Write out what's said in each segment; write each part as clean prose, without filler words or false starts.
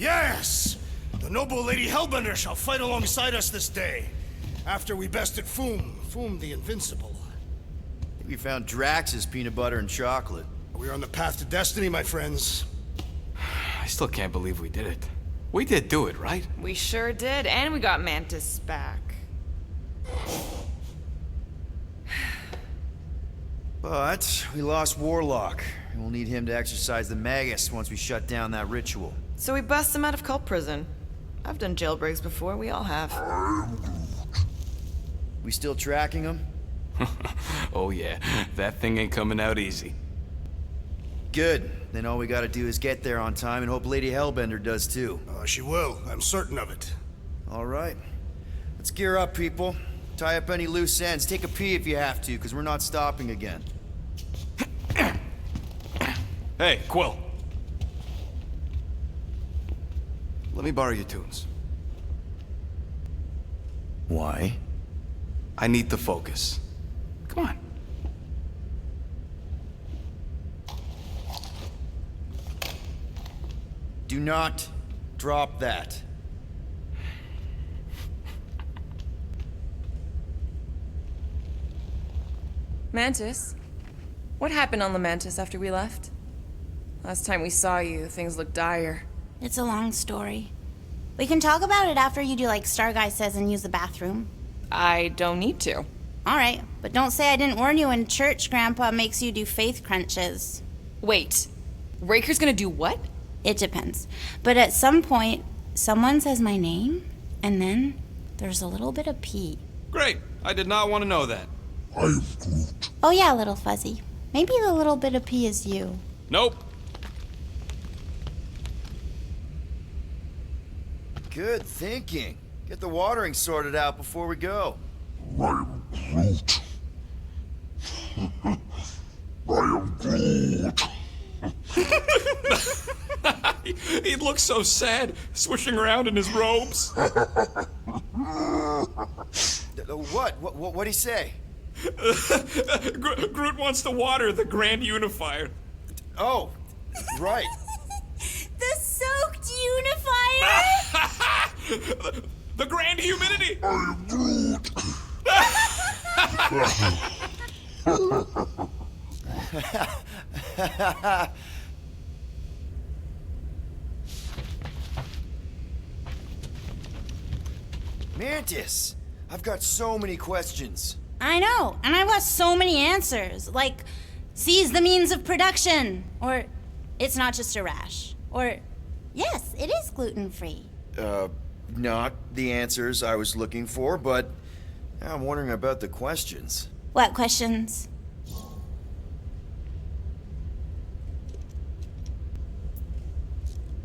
Yes! The noble Lady Hellbender shall fight alongside us this day, after we bested Foom the Invincible. I think we found Drax's peanut butter and chocolate. We are on the path to destiny, my friends. I still can't believe we did it. We did do it, right? We sure did, and we got Mantis back. But we lost Warlock, and we'll need him to exercise the Magus once we shut down that ritual. So we bust him out of cult prison. I've done jailbreaks before, we all have. We still tracking him? Oh yeah, that thing ain't coming out easy. Good. Then all we gotta do is get there on time and hope Lady Hellbender does too. She will. I'm certain of it. All right. Let's gear up, people. Tie up any loose ends. Take a pee if you have to, because we're not stopping again. Hey, Quill. Let me borrow your tunes. Why? I need to focus. Come on. Do not drop that. Mantis? What happened on Lamentis after we left? Last time we saw you, things looked dire. It's a long story. We can talk about it after you do like Star Guy says and use the bathroom. I don't need to. All right, but don't say I didn't warn you in church Grandpa makes you do faith crunches. Wait, Raker's gonna do what? It depends. But at some point, someone says my name, and then there's a little bit of pee. Great. I did not want to know that. Oh yeah, little fuzzy. Maybe the little bit of pee is you. Nope. Good thinking. Get the watering sorted out before we go. I am Groot. I am Groot. He looks so sad, swishing around in his robes. What'd he say? Groot wants to water the Grand Unifier. Oh, right. The soaked unifier! The Grand Humidity! I am Groot. Mantis, I've got so many questions. I know, and I've got so many answers. Like, seize the means of production. Or, it's not just a rash. Or, yes, it is gluten-free. Not the answers I was looking for, but I'm wondering about the questions. What questions?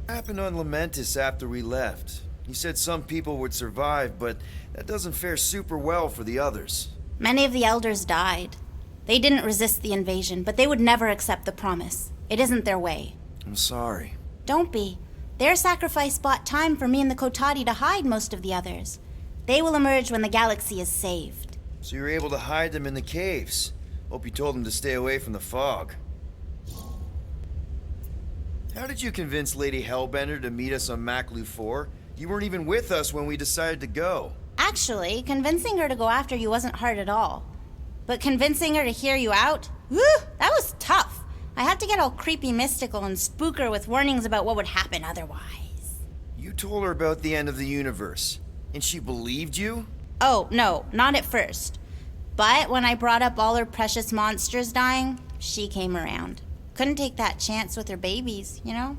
What happened on Lamentis after we left? You said some people would survive, but that doesn't fare super well for the others. Many of the elders died. They didn't resist the invasion, but they would never accept the promise. It isn't their way. I'm sorry. Don't be. Their sacrifice bought time for me and the Kotati to hide most of the others. They will emerge when the galaxy is saved. So you were able to hide them in the caves. Hope you told them to stay away from the fog. How did you convince Lady Hellbender to meet us on Maklu 4? You weren't even with us when we decided to go. Actually, convincing her to go after you wasn't hard at all. But convincing her to hear you out? Whew, that was tough. I had to get all creepy mystical and spook her with warnings about what would happen otherwise. You told her about the end of the universe, and she believed you? Oh, no, not at first. But when I brought up all her precious monsters dying, she came around. Couldn't take that chance with her babies, you know?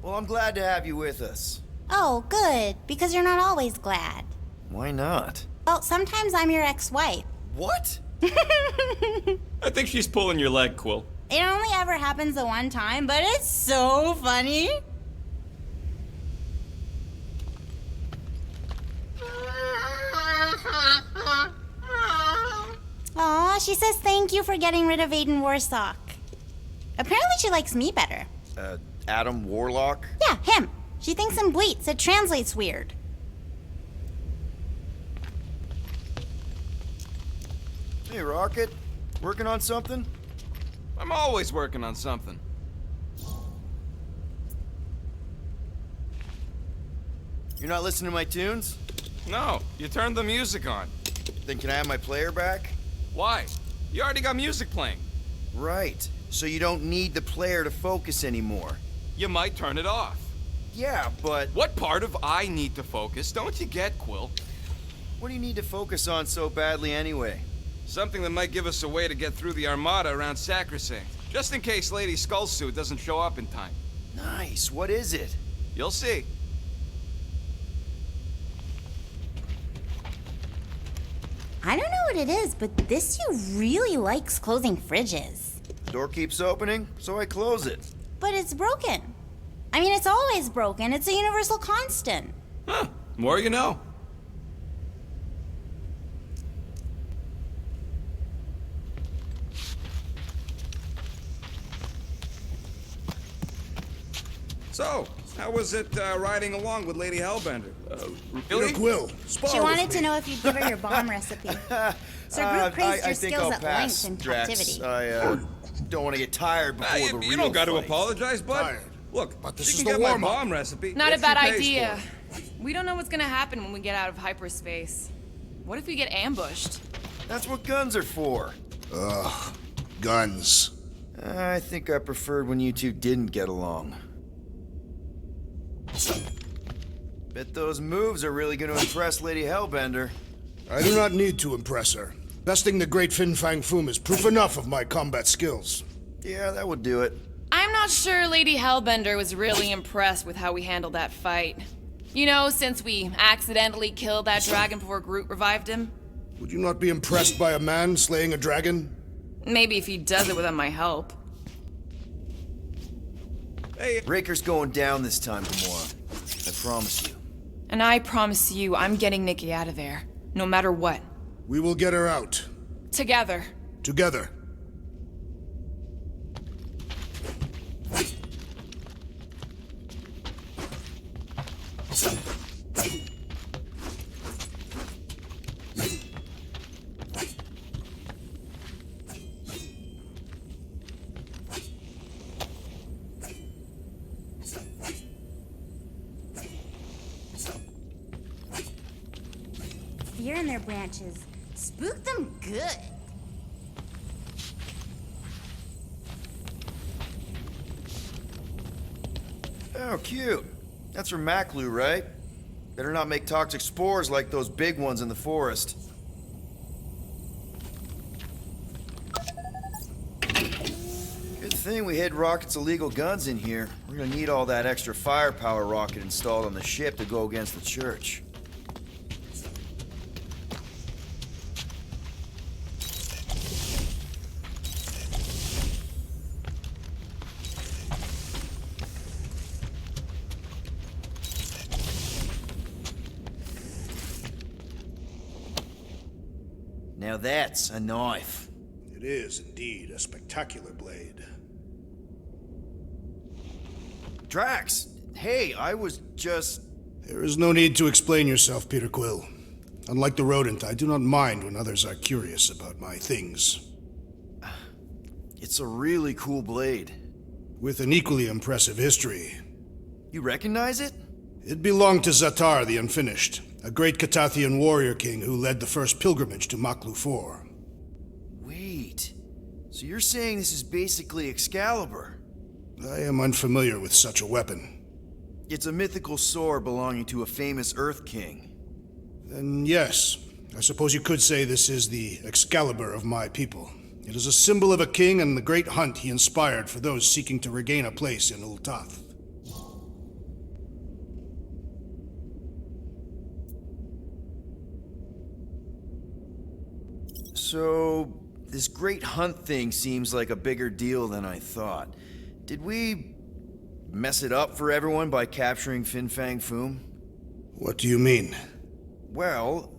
Well, I'm glad to have you with us. Oh, good, because you're not always glad. Why not? Well, sometimes I'm your ex-wife. What? I think she's pulling your leg, Quill. It only ever happens the one time, but it's so funny. Aw, she says thank you for getting rid of Aiden Warsock. Apparently she likes me better. Adam Warlock? Yeah, him. She thinks him bleats. It translates weird. Hey, Rocket. Working on something? I'm always working on something. You're not listening to my tunes? No, you turned the music on. Then can I have my player back? Why? You already got music playing. Right. So you don't need the player to focus anymore. You might turn it off. Yeah, but What part of I need to focus don't you get, Quill? what do you need to focus on so badly anyway? Something that might give us a way to get through the Armada around Sacrosanct, just in case Lady Skullsuit doesn't show up in time. Nice. What is it? You'll see. I don't know what it is, but this you really likes closing fridges. Door keeps opening, so I close it. But it's broken. I mean, it's always broken. It's a universal constant. Huh. More you know. So, how was it riding along with Lady Hellbender? Really? Peter Quill, spar She with wanted me. to know if you'd give her your bomb recipe. Sir Groot praised I your think skills I'll at pass, length in Drax. captivity. I don't want to get tired before the You real don't got to fight. apologize, bud. Tired. Look, But this she is can the get my warm-up. bomb recipe. Not a if bad she pays idea. for it. We don't know what's gonna happen when we get out of hyperspace. What if we get ambushed? That's what guns are for. Ugh, guns. I think I preferred when you two didn't get along. Bet those moves are really going to impress Lady Hellbender. I do not need to impress her. Besting the great Fin Fang Foom is proof enough of my combat skills. Yeah, that would do it. I'm not sure Lady Hellbender was really impressed with how we handled that fight. You know, since we accidentally killed that dragon before Groot revived him. Would you not be impressed by a man slaying a dragon? Maybe if he does it without my help. Hey, Raker's going down this time, Gamora. I promise you. And I promise you, I'm getting Nikki out of there. No matter what. We will get her out. Together. Together. Fear in their branches. Spook them good. Oh, cute. That's from Maclu, right? Better not make toxic spores like those big ones in the forest. Good thing we hid Rocket's illegal guns in here. We're gonna need all that extra firepower Rocket installed on the ship to go against the church. Now that's a knife. It is indeed a spectacular blade. Drax, hey, I was just... There is no need to explain yourself, Peter Quill. Unlike the rodent, I do not mind when others are curious about my things. It's a really cool blade. With an equally impressive history. You recognize it? It belonged to Zatar the Unfinished, a great Catathian warrior king who led the first pilgrimage to Maklu 4. Wait, so you're saying this is basically Excalibur? I am unfamiliar with such a weapon. It's a mythical sword belonging to a famous Earth King. Then yes, I suppose you could say this is the Excalibur of my people. It is a symbol of a king and the great hunt he inspired for those seeking to regain a place in Ultath. So, this great hunt thing seems like a bigger deal than I thought. Did we mess it up for everyone by capturing Fin Fang Foom? What do you mean? Well,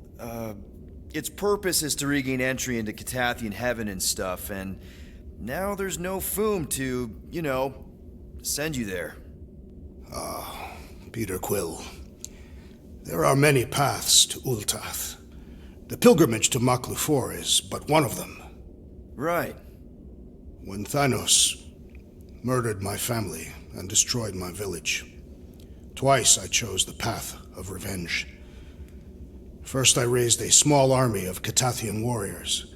its purpose is to regain entry into Catathian heaven and stuff, and now there's no Foom to, you know, send you there. Peter Quill. There are many paths to Ultath. The pilgrimage to Maklu 4 is but one of them. Right. When Thanos murdered my family and destroyed my village, Twice I chose the path of revenge. First I raised a small army of Catathian warriors.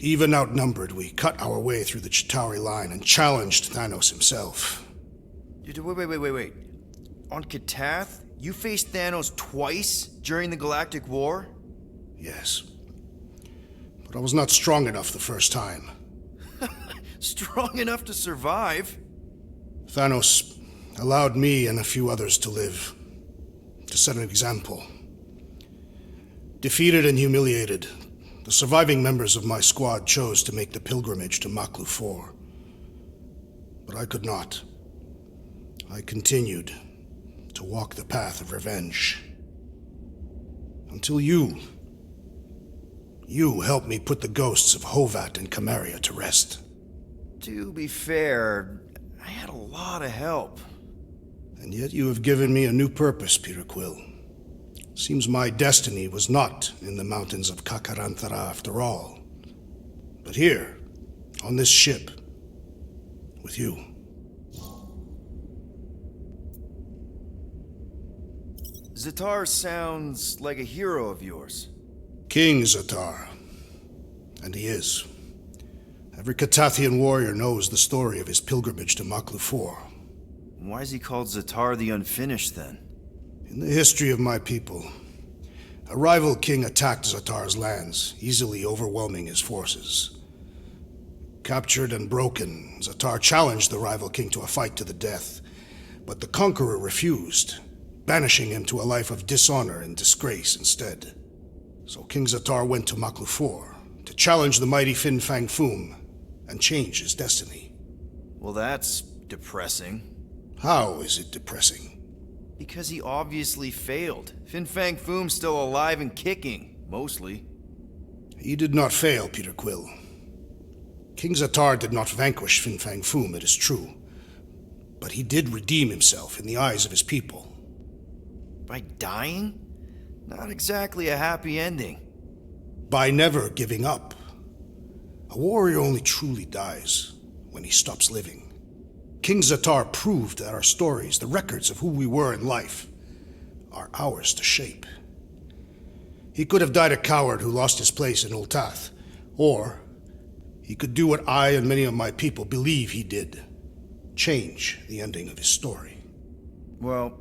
Even outnumbered, we cut our way through the Chitauri line and challenged Thanos himself. Wait. On Katath, you faced Thanos twice during the Galactic War? Yes. But I was not strong enough the first time. Strong enough to survive? Thanos allowed me and a few others to live, to set an example. Defeated and humiliated, the surviving members of my squad chose to make the pilgrimage to Maklu 4. But I could not. I continued to walk the path of revenge. Until you helped me put the ghosts of Hovat and Camaria to rest. To be fair, I had a lot of help. And yet you have given me a new purpose, Peter Quill. Seems my destiny was not in the mountains of Kakaranthara after all, but here, on this ship, with you. Zatar sounds like a hero of yours. King Zatar. And he is. Every Catathian warrior knows the story of his pilgrimage to Maklu 4. Why is he called Zatar the Unfinished, then? In the history of my people, a rival king attacked Zatar's lands, easily overwhelming his forces. Captured and broken, Zatar challenged the rival king to a fight to the death, but the conqueror refused, banishing him to a life of dishonor and disgrace instead. So King Zatar went to Maklu 4 to challenge the mighty Fin Fang Foom and change his destiny. Well, that's depressing. How is it depressing? Because he obviously failed. Fin Fang Foom's still alive and kicking, mostly. He did not fail, Peter Quill. King Zatar did not vanquish Fin Fang Foom, it is true. But he did redeem himself in the eyes of his people. By dying? Not exactly a happy ending. By never giving up. A warrior only truly dies when he stops living. King Zatar proved that our stories, the records of who we were in life, are ours to shape. He could have died a coward who lost his place in Ultath, or he could do what I and many of my people believe he did, change the ending of his story. Well,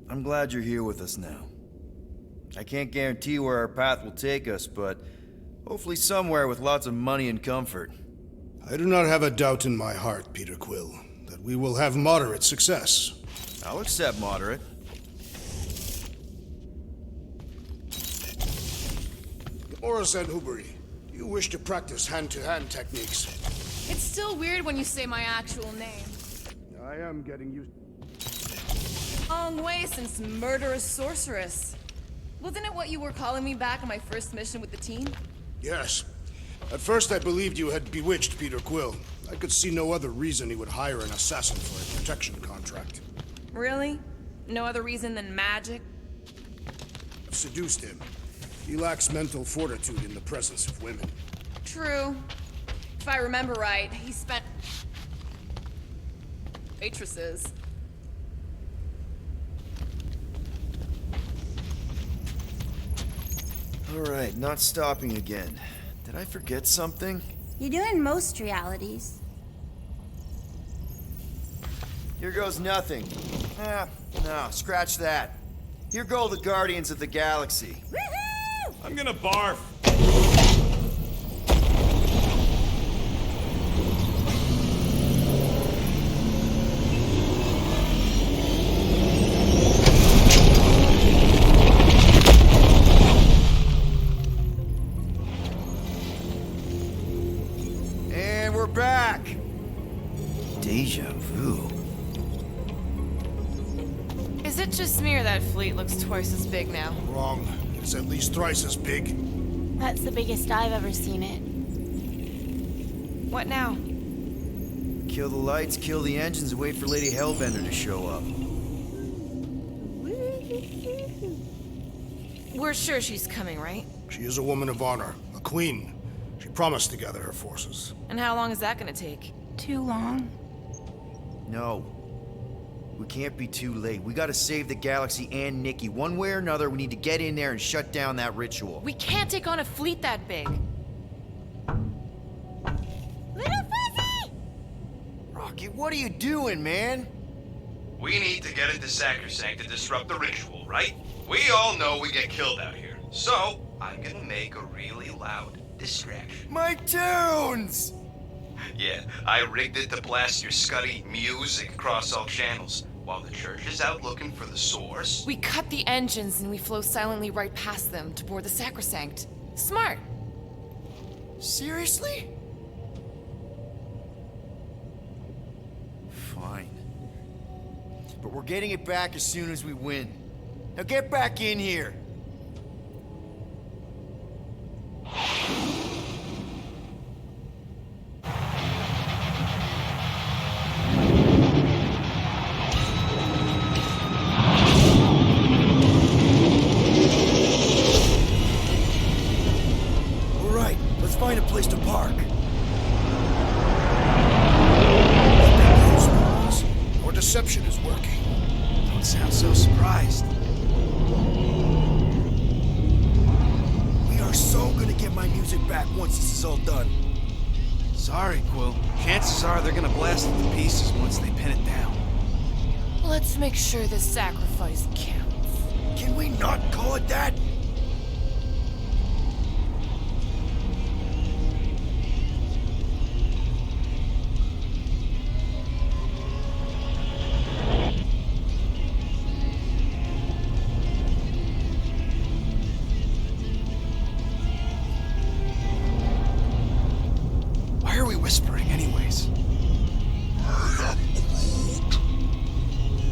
I'm glad you're here with us now. I can't guarantee where our path will take us, but hopefully somewhere with lots of money and comfort. I do not have a doubt in my heart, Peter Quill, that we will have moderate success. I'll accept moderate. Oris and Huberi, do you wish to practice hand-to-hand techniques? It's still weird when you say my actual name. I am getting used. Long way since murderous sorceress. Wasn't it what you were calling me back on my first mission with the team? Yes. At first I believed you had bewitched Peter Quill. I could see no other reason he would hire an assassin for a protection contract. Really? No other reason than magic? I've seduced him. He lacks mental fortitude in the presence of women. True. If I remember right, he spent... waitresses. Alright, not stopping again. Did I forget something? You do in most realities. Here goes nothing. No, scratch that. Here go the Guardians of the Galaxy. Woohoo! I'm gonna barf. And we're back. Deja vu. Is it just me or that fleet looks twice as big now? Wrong. It's at least thrice as big. That's the biggest I've ever seen it. What now? Kill the lights, kill the engines, and wait for Lady Hellbender to show up. We're sure she's coming, right? She is a woman of honor, a queen. She promised to gather her forces. And how long is that gonna take? Too long. No. We can't be too late. We gotta save the galaxy and Nikki. One way or another, we need to get in there and shut down that ritual. We can't take on a fleet that big. Little Fuzzy! Rocket, what are you doing, man? We need to get into Sacrosanct to disrupt the ritual, right? We all know we get killed out here. So, I'm gonna make a really loud distraction. My tunes! Yeah, I rigged it to blast your scuddy music across all channels. While the church is out looking for the source, We cut the engines and we flow silently right past them to board the Sacrosanct. Smart. Seriously? Fine. But we're getting it back as soon as we win. Now get back in here. All right, let's find a place to park. Our deception is working. Don't sound so surprised. We are so gonna get my music back once this is all done. Sorry, Quill. Chances are they're gonna blast it to pieces once they pin it down. Let's make sure this sacrifice counts. Can we not call it that? Why are we whispering anyways?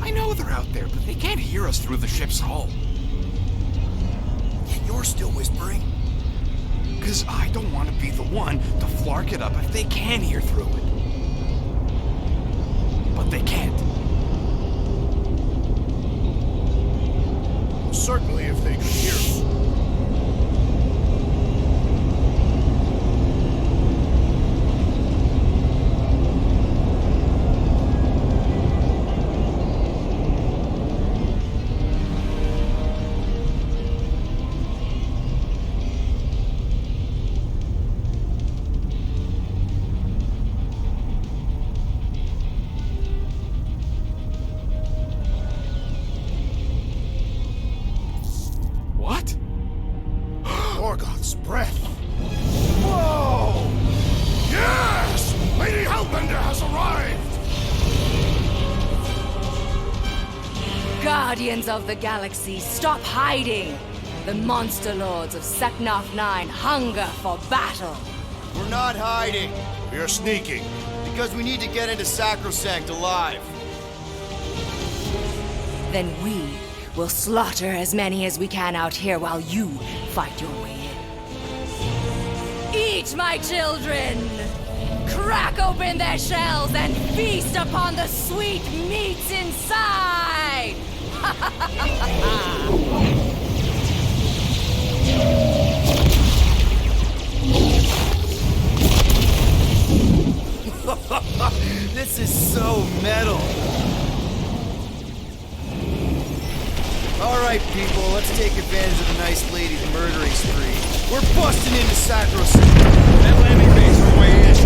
I know they're out there, but they can't hear us through the ship's hull. Yet you're still whispering. Because I don't want to be the one to flark it up if they can hear through it. But they can't. Certainly if they could hear us. What? Morgoth's breath. Whoa! Yes! Lady Hellbender has arrived! Guardians of the Galaxy, stop hiding! The monster lords of Seknarf 9 hunger for battle! We're not hiding, We are sneaking. because we need to get into Sacrosanct alive. Then we will slaughter as many as we can out here while you fight your way in. Eat, my children! Crack open their shells and feast upon the sweet meats inside! This is so metal. All right, people, let's take advantage of the nice lady's murdering spree. We're busting into Sacrosanct. That landing base on the way in. There's a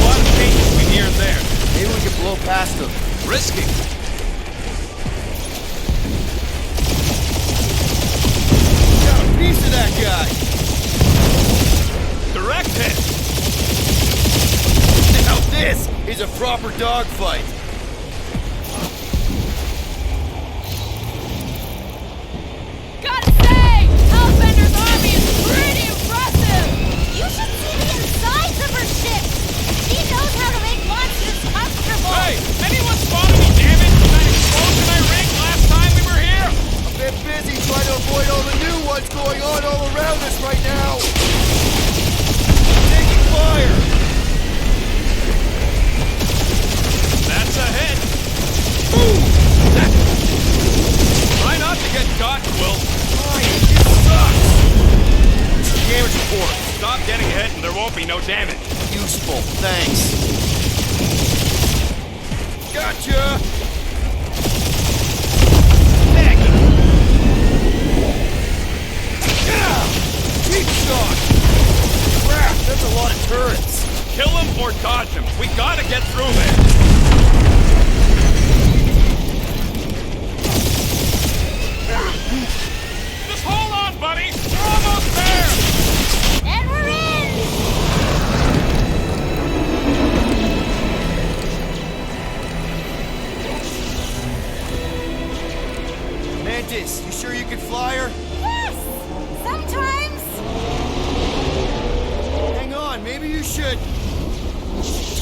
lot of changes between here and there. Maybe we can blow past them. Risky. Got a piece of that guy. Direct hit. Now this is a proper dogfight. Gotta say, Hellbender's army is pretty impressive! You should see the insides of her ship! She knows how to make monsters comfortable! Hey, anyone spot any damage from that explosion I rigged last time we were here? A bit busy trying to avoid all the new ones going on all around us right now. Taking fire. That's a hit. Boom! Try not to get caught, Quill. Fine, this sucks. Damage report. Stop getting hit and there won't be no damage. Useful, thanks. Gotcha. dodge him. We gotta get through there. Just hold on, buddy. We're almost there. And we're in! Mantis, you sure you can fly her? Yes! Sometimes! Hang on, maybe you should.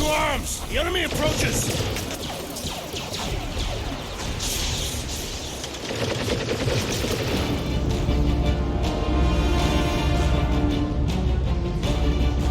To arms! The enemy approaches!